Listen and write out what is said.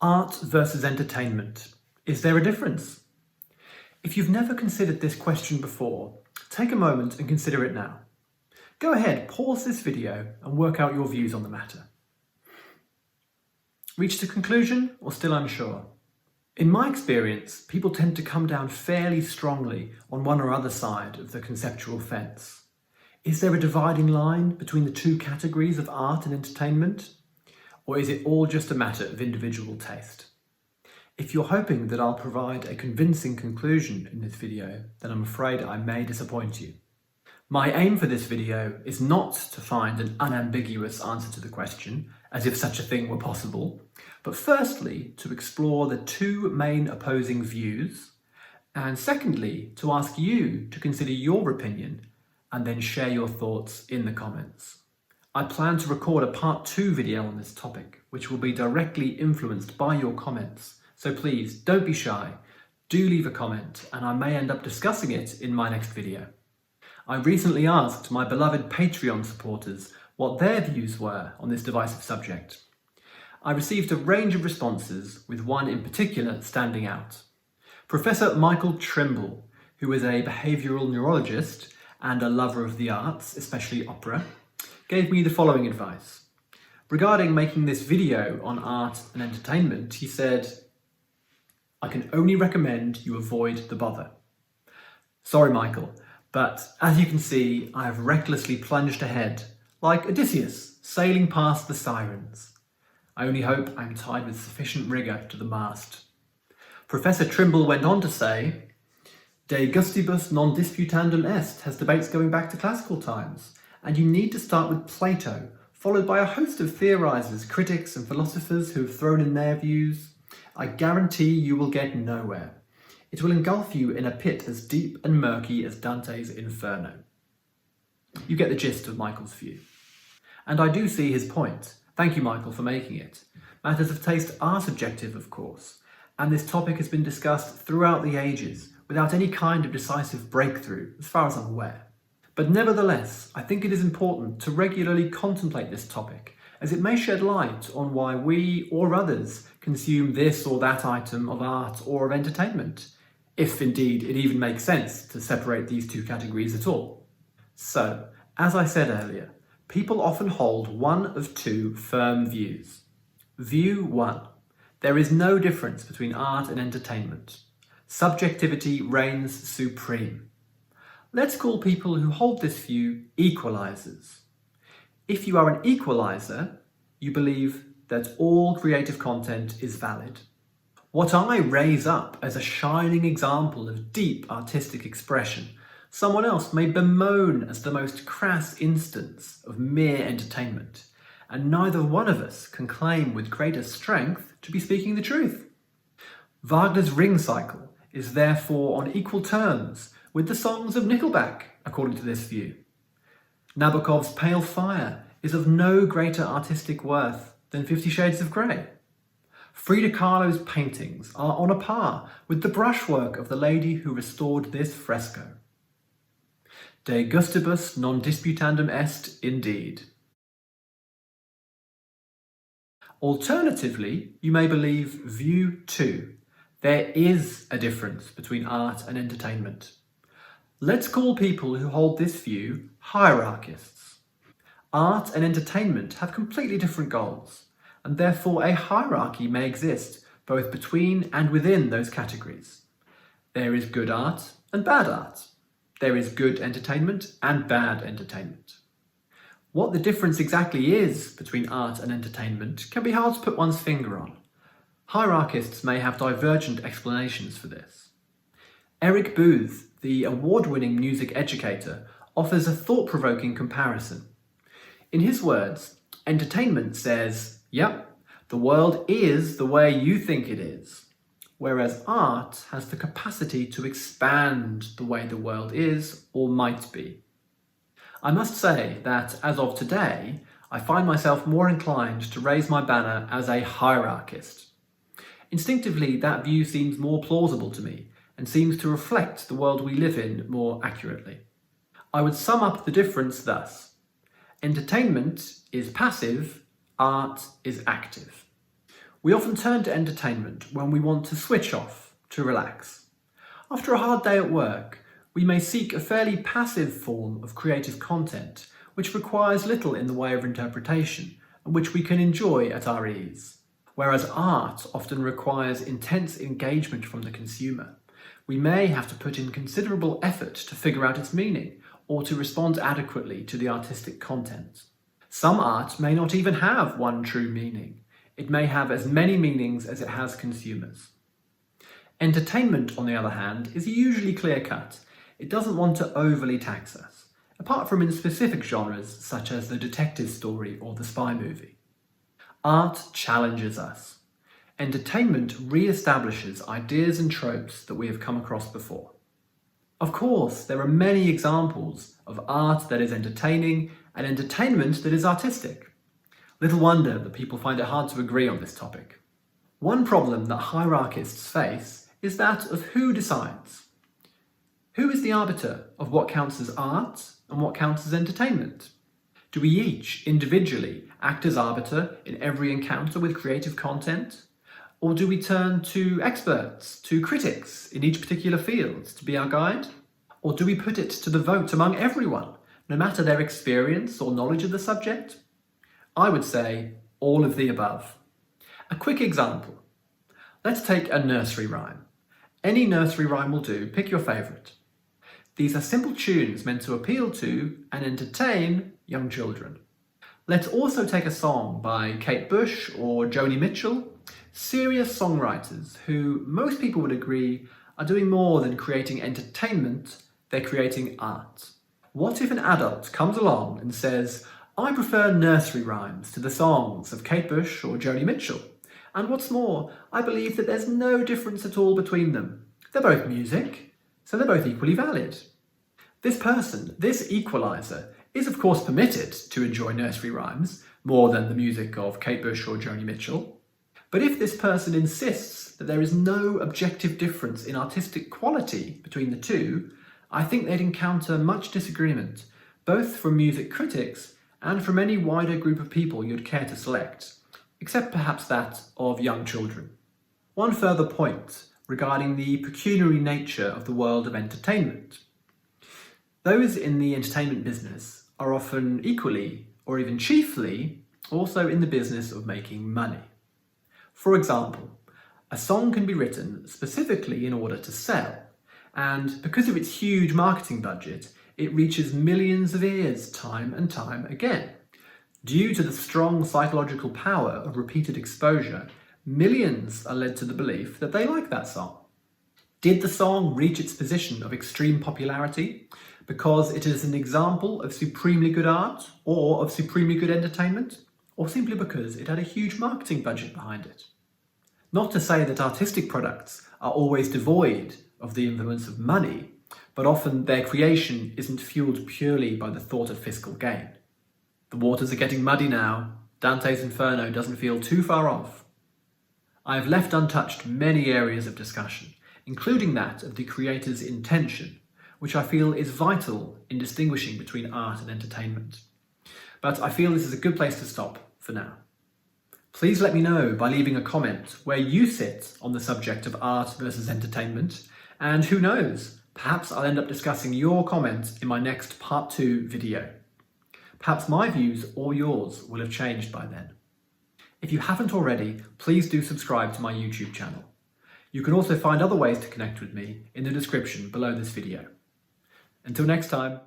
Art versus entertainment. Is there a difference? If you've never considered this question before, take a moment and consider it now. Go ahead, pause this video and work out your views on the matter. Reached a conclusion or still unsure? In my experience, people tend to come down fairly strongly on one or other side of the conceptual fence. Is there a dividing line between the two categories of art and entertainment? Or is it all just a matter of individual taste? If you're hoping that I'll provide a convincing conclusion in this video, then I'm afraid I may disappoint you. My aim for this video is not to find an unambiguous answer to the question, as if such a thing were possible, but firstly to explore the two main opposing views, and secondly to ask you to consider your opinion and then share your thoughts in the comments. I plan to record a part 2 video on this topic, which will be directly influenced by your comments, so please don't be shy, do leave a comment and I may end up discussing it in my next video. I recently asked my beloved Patreon supporters what their views were on this divisive subject. I received a range of responses, with one in particular standing out. Professor Michael Trimble, who is a behavioural neurologist and a lover of the arts, especially opera, gave me the following advice. Regarding making this video on art and entertainment, he said, "I can only recommend you avoid the bother." Sorry, Michael, but as you can see, I have recklessly plunged ahead, like Odysseus sailing past the sirens. I only hope I'm tied with sufficient rigour to the mast. Professor Trimble went on to say, "De gustibus non disputandum est has debates going back to classical times, and you need to start with Plato, followed by a host of theorisers, critics and philosophers who have thrown in their views. I guarantee you will get nowhere. It will engulf you in a pit as deep and murky as Dante's Inferno." You get the gist of Michael's view. And I do see his point. Thank you, Michael, for making it. Matters of taste are subjective, of course, and this topic has been discussed throughout the ages without any kind of decisive breakthrough, as far as I'm aware. But nevertheless, I think it is important to regularly contemplate this topic, as it may shed light on why we or others consume this or that item of art or of entertainment, if indeed it even makes sense to separate these two categories at all. So, as I said earlier, people often hold one of two firm views. View 1. There is no difference between art and entertainment. Subjectivity reigns supreme. Let's call people who hold this view equalizers. If you are an equalizer, you believe that all creative content is valid. What I raise up as a shining example of deep artistic expression, someone else may bemoan as the most crass instance of mere entertainment, and neither one of us can claim with greater strength to be speaking the truth. Wagner's Ring Cycle is therefore on equal terms with the songs of Nickelback, according to this view. Nabokov's Pale Fire is of no greater artistic worth than 50 Shades of Grey. Frida Kahlo's paintings are on a par with the brushwork of the lady who restored this fresco. De gustibus non disputandum est, indeed. Alternatively, you may believe view 2. There is a difference between art and entertainment. Let's call people who hold this view hierarchists. Art and entertainment have completely different goals, and therefore a hierarchy may exist both between and within those categories. There is good art and bad art. There is good entertainment and bad entertainment. What the difference exactly is between art and entertainment can be hard to put one's finger on. Hierarchists may have divergent explanations for this. Eric Booth, the award-winning music educator, offers a thought-provoking comparison. In his words, entertainment says, "Yep, the world is the way you think it is," whereas art has the capacity to expand the way the world is or might be. I must say that, as of today, I find myself more inclined to raise my banner as a hierarchist. Instinctively, that view seems more plausible to me and seems to reflect the world we live in more accurately. I would sum up the difference thus. Entertainment is passive, art is active. We often turn to entertainment when we want to switch off, to relax. After a hard day at work, we may seek a fairly passive form of creative content which requires little in the way of interpretation and which we can enjoy at our ease. Whereas art often requires intense engagement from the consumer. We may have to put in considerable effort to figure out its meaning or to respond adequately to the artistic content. Some art may not even have one true meaning. It may have as many meanings as it has consumers. Entertainment, on the other hand, is usually clear-cut. It doesn't want to overly tax us, apart from in specific genres such as the detective story or the spy movie. Art challenges us. Entertainment re-establishes ideas and tropes that we have come across before. Of course, there are many examples of art that is entertaining and entertainment that is artistic. Little wonder that people find it hard to agree on this topic. One problem that hierarchists face is that of who decides. Who is the arbiter of what counts as art and what counts as entertainment? Do we each, individually, act as arbiter in every encounter with creative content? Or do we turn to experts, to critics in each particular field to be our guide? Or do we put it to the vote among everyone, no matter their experience or knowledge of the subject? I would say all of the above. A quick example. Let's take a nursery rhyme. Any nursery rhyme will do, pick your favourite. These are simple tunes meant to appeal to and entertain young children. Let's also take a song by Kate Bush or Joni Mitchell, serious songwriters who most people would agree are doing more than creating entertainment, they're creating art. What if an adult comes along and says, I prefer nursery rhymes to the songs of Kate Bush or Joni Mitchell, and what's more, I believe that there's no difference at all between them. They're both music, so they're both equally valid. This person, this equaliser, is of course permitted to enjoy nursery rhymes more than the music of Kate Bush or Joni Mitchell. But if this person insists that there is no objective difference in artistic quality between the two, I think they'd encounter much disagreement, both from music critics and from any wider group of people you'd care to select, except perhaps that of young children. One further point regarding the pecuniary nature of the world of entertainment. Those in the entertainment business are often equally, or even chiefly, also in the business of making money. For example, a song can be written specifically in order to sell, and because of its huge marketing budget, it reaches millions of ears time and time again. Due to the strong psychological power of repeated exposure, millions are led to the belief that they like that song. Did the song reach its position of extreme popularity because it is an example of supremely good art or of supremely good entertainment, or simply because it had a huge marketing budget behind it? Not to say that artistic products are always devoid of the influence of money, but often their creation isn't fueled purely by the thought of fiscal gain. The waters are getting muddy now. Dante's Inferno doesn't feel too far off. I have left untouched many areas of discussion, including that of the creator's intention, which I feel is vital in distinguishing between art and entertainment. But I feel this is a good place to stop for now. Please let me know by leaving a comment where you sit on the subject of art versus entertainment, and who knows, perhaps I'll end up discussing your comment in my next part 2 video. Perhaps my views or yours will have changed by then. If you haven't already, please do subscribe to my YouTube channel. You can also find other ways to connect with me in the description below this video. Until next time.